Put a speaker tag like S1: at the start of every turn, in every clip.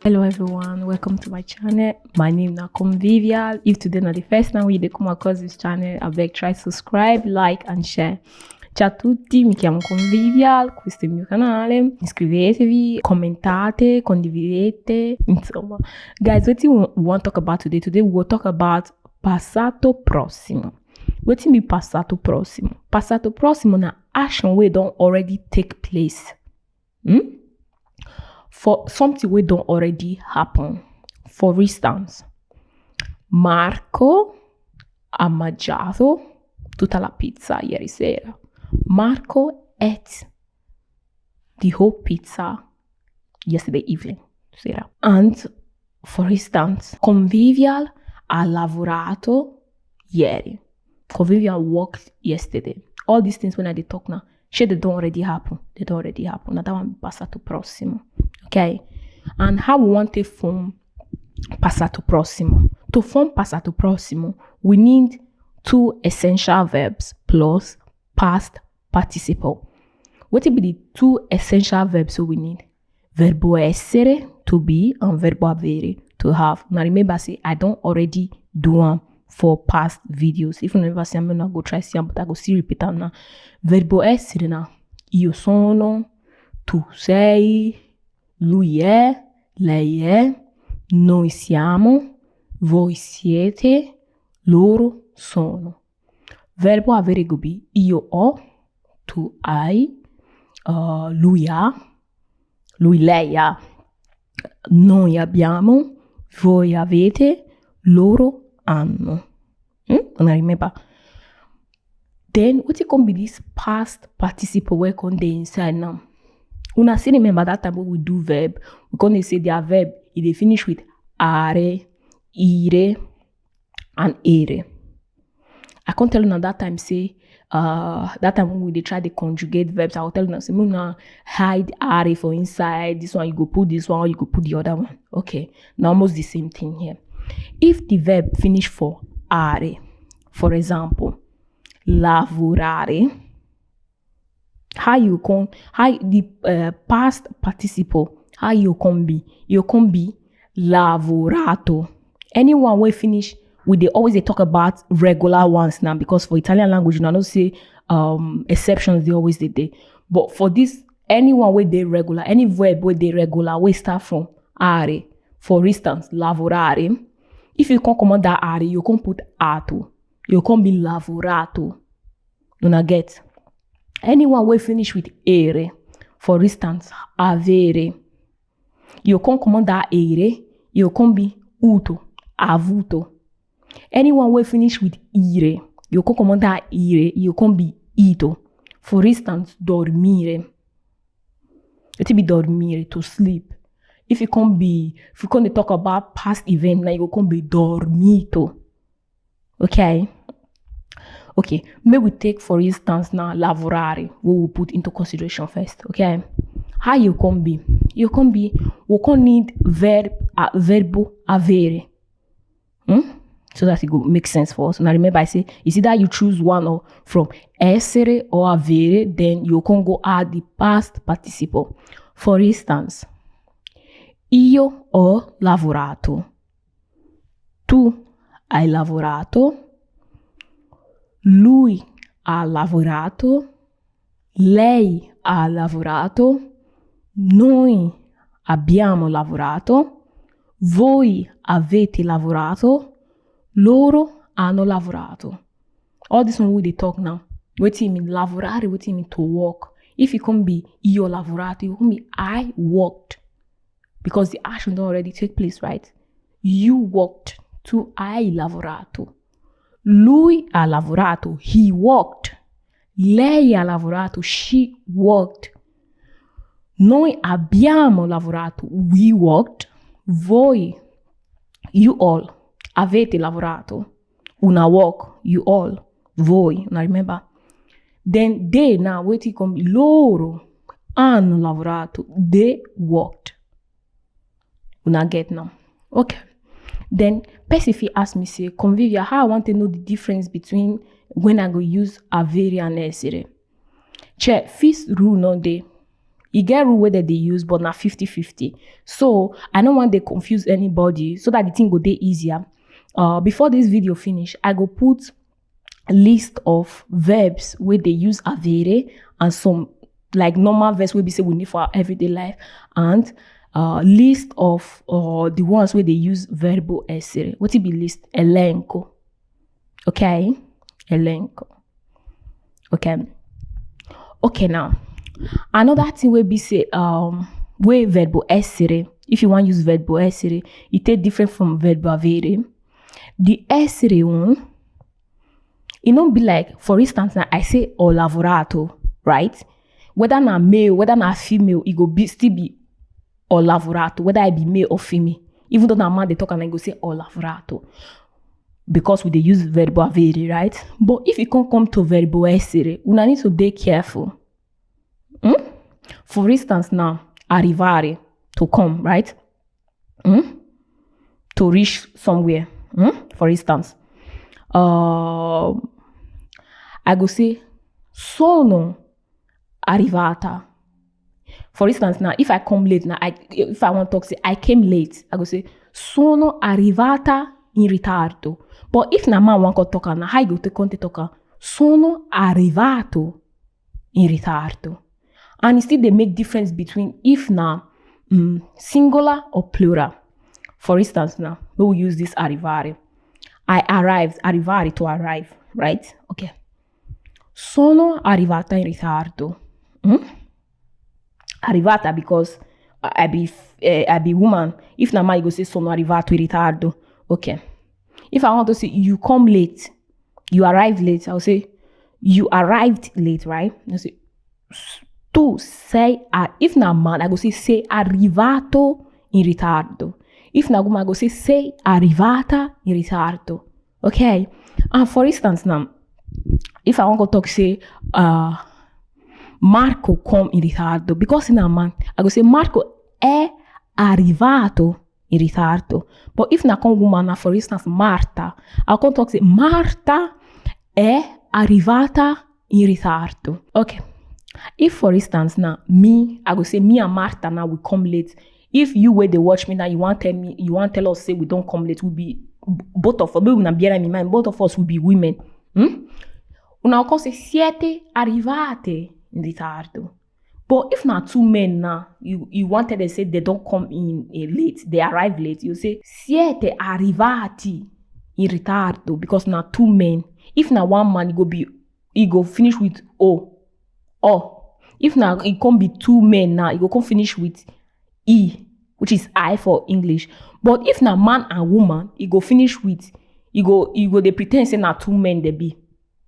S1: Hello everyone, welcome to my channel. My name is Convivial. If today not the first time we come across this channel, I beg try subscribe, like and share. Ciao a tutti, mi chiamo Convivial, questo è il mio canale. Iscrivetevi, commentate, condividete, insomma. Guys, what we want to talk about today? Today we will talk about passato prossimo. What be passato prossimo? Passato prossimo na action wey don already take place. For something wey don already happen. For instance, Marco ha mangiato tutta la pizza ieri sera. Marco ate the whole pizza yesterday evening. Sera. And for instance, Convivial ha lavorato ieri. Convivial worked yesterday. All these things when I dey talk now, they don't already happen. They don't already happen. Now that one be passato prossimo. Okay? And how we want to form passato prossimo? To form passato prossimo, we need two essential verbs plus past participle. What will be the two essential verbs we need? Verbo essere, to be, and verbo avere, to have. Now remember, say I don't already do them for past videos. If you never see them, I'm gonna go try see them, but I go still repeat them now. Verbo essere now. Io sono, tu sei, lui è, lei è, noi siamo, voi siete, loro sono. Verbo avere go be io ho, tu hai, lui ha, lui lei ha, noi abbiamo, voi avete, loro hanno. And I remember. Then what it can be this past participle where can they inside now? Una still remember that time when we do verb, we can say their verb if they finish with are, ire, and ere. I can't tell you now that time say that time when they try to conjugate verbs, I will tell you now say now hide are for inside, this one you go put this one, or you go put the other one. Okay, now almost the same thing here. If the verb finish for are, for example, lavorare, how the past participle, how you can be? You can be lavorato. Anyone will finish with they talk about regular ones now, because for Italian language, you know, I don't say exceptions, they always did they. But for this, anyone where they regular, any verb where they regular, we start from are. For instance, lavorare. If you can't command that are, you can put ato. You can be lavorato. Do not get. Anyone will finish with ere. For instance, avere. You can command that ere. You can be uto. Avuto. Anyone will finish with ire. You can command that ire. You can be ito. For instance, dormire. It will be dormire, to sleep. If you can't talk about past event, now you can be dormito. Okay? Okay, maybe we take for instance now lavorare, we will put into consideration first. Okay? How you can be? You can be, we can need verbo avere. So that it will make sense for us. Now remember I say, is either you choose one or from essere or avere, then you can go add the past participle. For instance, io ho lavorato. Tu hai lavorato. Lui ha lavorato. Lei ha lavorato. Noi abbiamo lavorato. Voi avete lavorato. Loro hanno lavorato. All this one we dey talk now. What do you mean lavorare? What do you mean to work? If it can be io lavorato, it can be I worked. Because the action don't already take place, right? You worked. Tu hai lavorato. Lui ha lavorato. He worked. Lei ha lavorato. She worked. Noi abbiamo lavorato. We worked. Voi, you all, avete lavorato. Una work, you all. Voi, now remember. Then they, now, wait, it come. Loro hanno lavorato. They worked. Una get now. Okay. Then, person ask me, say, Convivia, how I want to know the difference between when I go use avere and essere. First rule no dey. e get rule wey dem dey use, but na 50-50. So I no want to confuse anybody, so that the thing go dey easier. Before this video finish, I go put list of verbs wey dey use avere, and some like normal verbs wey be say we need for our everyday life, and list of the ones wey dey use verbo essere. Wetin be list? Elenco. Okay, elenco. Okay, now another thing wey be say wey verbo essere, if you want use verbo essere, it take different from verbo avere. The essere one, it don't be like, for instance, now I say ho lavorato, right? Whether na male, whether na female, it go still be ho lavorato, whether I be male or female. Even though na man they talk and I go say ho lavorato, because we dey use verbo avere, right? But if you can't come to verbo essere, una need to be careful. For instance, now arrivare, to come, right? To reach somewhere. For instance, I go say sono arrivata. For instance, now if I come late, now if I want to talk, say I came late, I go say sono arrivata in ritardo. But if na man want to talk, now how you go to talk? Sono arrivato in ritardo. And still they make difference between if na singular or plural. For instance, now we will use this arrivare. I arrived, arrivare, to arrive, right? Okay. Sono arrivata in ritardo. Arrivata because I be woman. If na man, you go say sono arrivato in ritardo. Okay. If I want to say you come late, you arrived late, I'll say you arrived late, right? I say tu sei, if na man, I go say sei arrivato in ritardo. If na woman, I go say sei arrivata in ritardo. Okay? And for instance now, if I want to talk, say Marco come in ritardo, because in a man, I go say Marco è arrivato in ritardo. But if na come woman, now for instance Marta, I can talk say Marta è arrivata in ritardo. Okay. If for instance now me, I go say me and Marta now we come late. If you where they watch me now, you want tell us say we don't come late, we be both of us, maybe we not bear in mind, both of us will be women. Una can say siete arrivate in ritardo. But if not two men now, you wanted to say they don't come in late, they arrive late, you say siete arrivati in ritardo, because now two men. If now one man, he go finish with o. If now it can't be two men now, it go come finish with E, which is I for English. But if now man and woman, it go finish with, you go they pretend say now two men they be,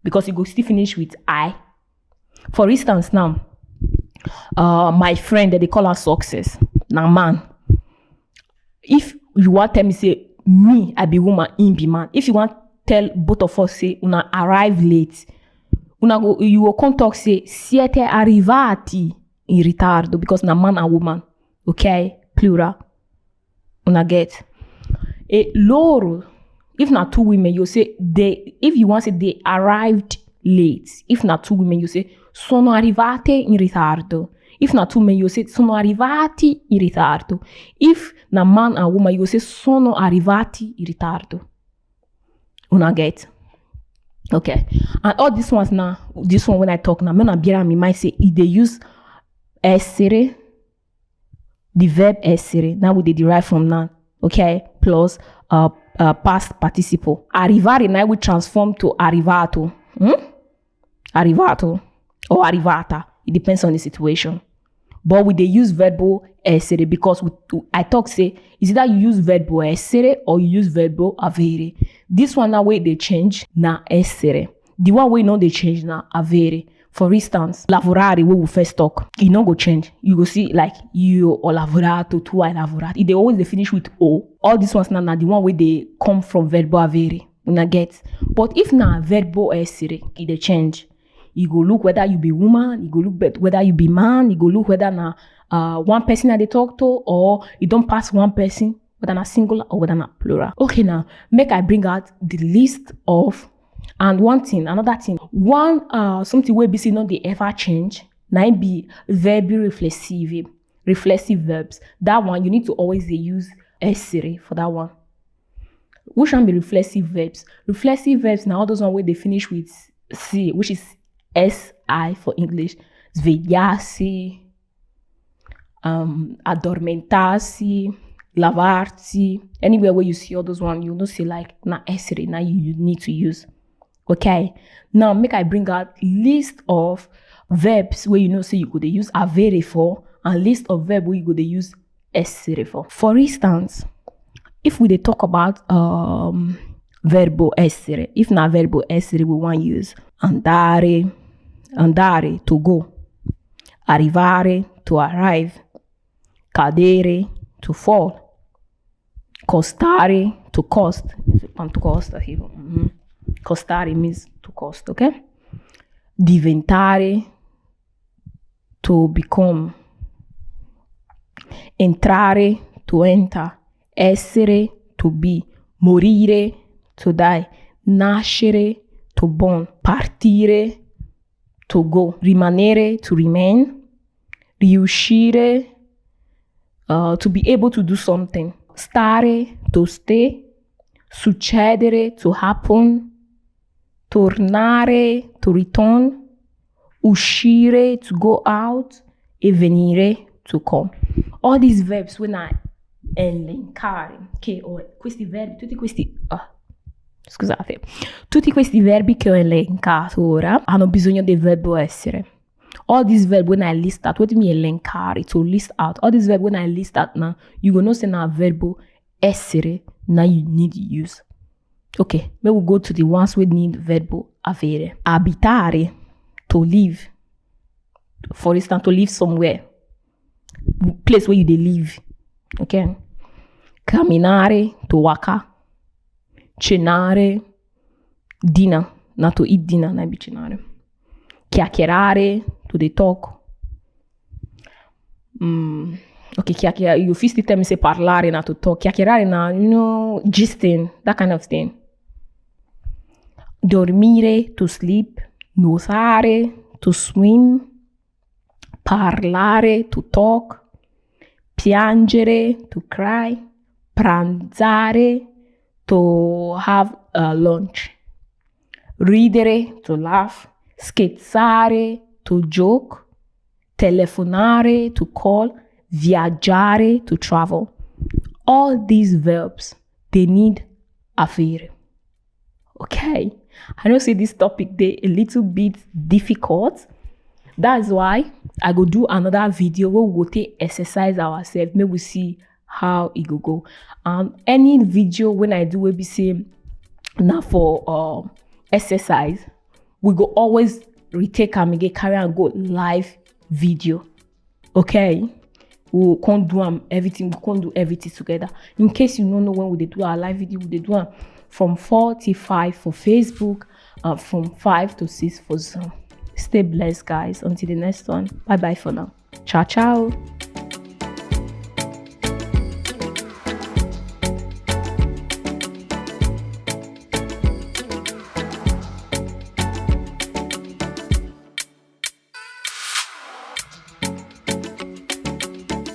S1: because it go still finish with I. For instance now, my friend that they call her Success, now man. If you want tell me say me I be woman, him be man. If you want tell both of us say una arrive late, you will come talk say siete arrivati in ritardo, because na man and woman. Okay, plural. Una get. E loro, if na two women, you say they. If you want to say they arrived late. If na two women, you say sono arrivate in ritardo. If na two men, you say sono arrivati in ritardo. If na man and woman, you say sono arrivati in ritardo. Una get. Okay, and all these ones now, this one when I talk now, when I bear me might say if they use essere, the verb essere, now we derive from now, okay, plus past participle. Arrivare now we transform to arrivato, arrivato or arrivata. It depends on the situation. But we they use verbo essere because I talk say is either you use verbo essere or you use verbo avere. This one now way they change na essere. The one way know they change na avere. For instance, lavorare where we first talk, it no go change. You go see like you or lavorato, tu hai lavorato. They always they finish with o. All these ones now the one way they come from verbo avere. Una get. But if na verbo essere, it they change. You go look whether you be woman, you go look whether you be man, you go look whether na one person that they talk to, or you don't pass one person, whether na singular or whether na plural. Okay, now make I bring out the list of, and one thing, another thing, one something where BC not they ever change Now be verbi reflexive. Reflexive verbs. That one, you need to always use essere for that one. Which one be reflexive verbs? Reflexive verbs now all those one where they finish with C, which is SI for English. Svegliarsi, addormentarsi, lavarsi. Anywhere where you see all those one, you know say like na essere, now you need to use. Okay. Now make I bring out list of verbs where you know say you could use avere for, and list of verbs where you could use essere for. For instance, if we talk about verbo essere, if not verbo essere, we want to use andare, to go, arrivare, to arrive, cadere, to fall, costare, to cost. Quanto costa? Costare means to cost, okay? Diventare, to become, entrare, to enter, essere, to be, morire, to die, nascere, to born, partire, to go, rimanere, to remain, riuscire, to be able to do something, stare, to stay, succedere, to happen, tornare, to return, uscire, to go out, e venire, to come. All these verbs when I elencare, che ho questi verbi, tutti questi verbi che ho elencato ora hanno bisogno del verbo essere. All these verbs when I list out, what do you mean elencare, to list out? All these verbs when I list out now, you gonna say now verbo essere, now you need to use. Okay, then we'll go to the ones we need verbo avere. Abitare, to live. For instance, to live somewhere. Place where you dey live. Okay. Camminare, to waka. Cenare, dinner. Not to eat dinner, not be cenare. Chiacchierare, to dey talk. Okay, chiacchierare. You first tell me say parlare, not to talk. Chiacchierare now, you know, gisting, that kind of thing. Dormire, to sleep. Nuotare, to swim. Parlare, to talk. Piangere, to cry. Pranzare, to have lunch. Ridere, to laugh. Scherzare, to joke. Telefonare, to call. Viaggiare, to travel. All these verbs, they need avere. Okay, I know say this topic they a little bit difficult. That's why I go do another video where we go take exercise ourselves. Maybe we see how it go. Any video when I do will be say now for exercise, we go always retake and get carry and go live video. Okay, we can't do everything. We can't do everything together. In case you don't know when we do our live video, we do from 4 to 5 for Facebook, from 5 to 6 for Zoom. Stay blessed, guys. Until the next one. Bye bye for now. Ciao, ciao.